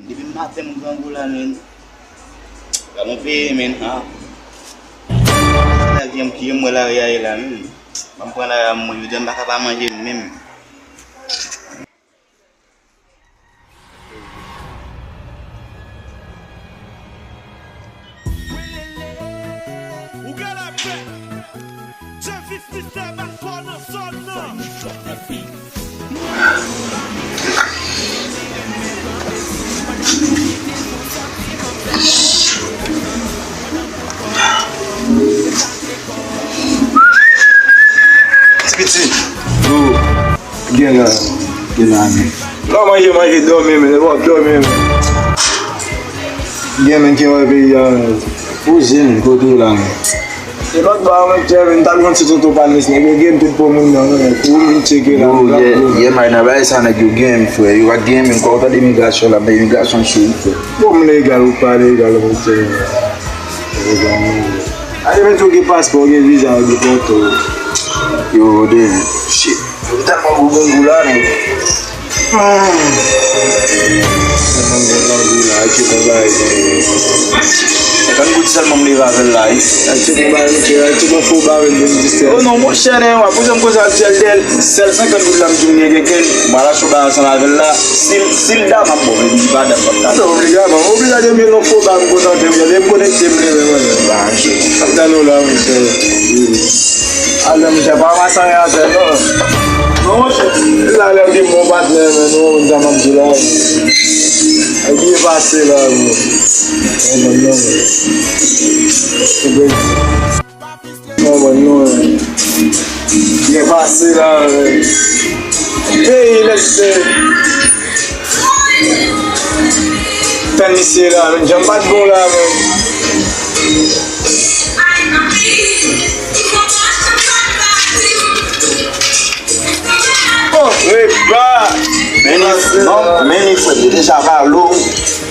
Depuis matin, mon grand boulot, men. Kamu paye, men, ha? La vie qui est moi là, il là, men. Je prends la moi, je ne vais pas manger même. Gila, men. Não, mas dorme, men. Dorme, men. Gila, men, que vai ver fugindo, tudo lá, men. E lot ba men, Kevin, tak kon situ tu panis ni, game tu po mun no, cool check it out. Yeah, man, na vai sana you game for you got game in kota de imigração lá, bem imigração shoot. Como legal o pare, legal o check. Aí men tu que passport, que visa, que foto. Yo, de shit. Tá mal gula né? Kan good sal mam levar live. Oh non, mon cher, on pose un cause à tel celle ça kan good lam jumne geken mara soba sana vella sil da ma bo di bada pas. Non, obliga de me no fo ba ko na de connecter me Bah, ça no la Allah me ja ba ma sa ya de no. La la di mo ba de no zaman jula. Ai di ba se la. No. Dia passé là. Hey, laisse. Tanissé là, j'aime pas de bon là. Oh, oui, bah. Mais il faut déjà avoir l'eau.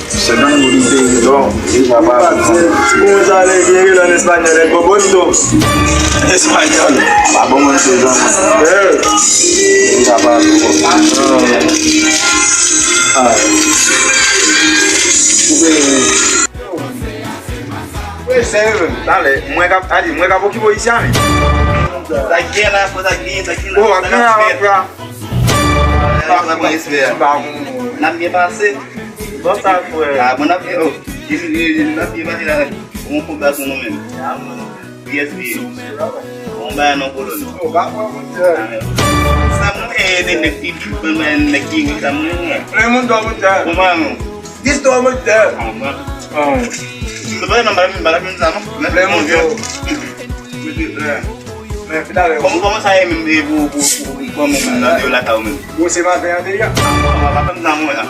C'est dans le pays, donc déjà avoir l'eau. Vous allez guérir en espagnol, el bobondo. Espagnol, pas bon, c'est genre. Déjà avoir l'eau. Oui, c'est vrai. Dale, muega pouquinho por isso, hein? Daqui na, daqui Pô, aqui na na conhece ver. Na minha base. Bota foi. Ah, mas na minha, na minha base lá, comprar seu nome. PSP. Vai não por onde. Oh, vai muito. Samu de nekti pemain nekti samu. Lemon do muito. Como This do muito. Lepas nampak min sama. Lemon do. Mais final, Como saya ibu como nanti ulah tahu min. você vai ver ali. Apa namu ya?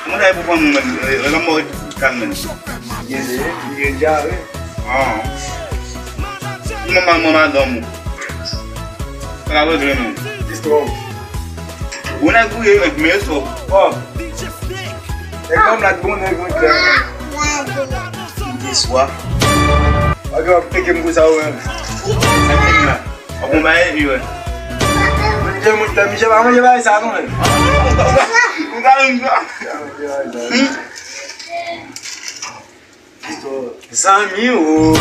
Kamu saya ibu como kamu kan min. Ele já. Ah. Mama domu. Kalau dulu min. Estou. Una gue meso. Oh. É como lá bom né muito. Iswa. Agora peguei muito saúde. Aku main juga. Dia muito me chama, mas vai sabe não. Enggak. Samuel.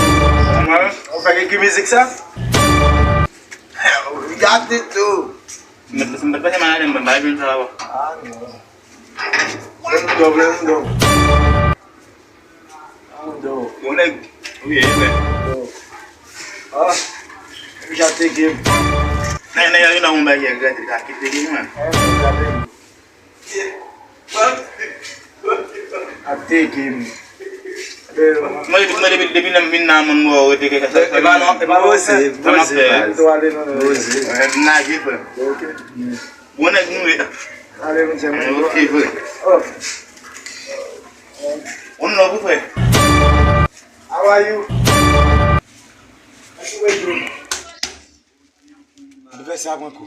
Eu peguei que music sabe? Got it too. Sempat pas mana yang membalik min salah. Ah, não. Lendo. Mulai. Iya. Ah. Já peguei. Nah, yang nak membagi agak sakit begini mah. Até que Mas dia min namun mau ketika kasar. você. Tô ali no. Nah gitu. Okay. Mana gue? Ali no chama. Oke, gue. Oh. Ono gue. How are you? Deve ser água com.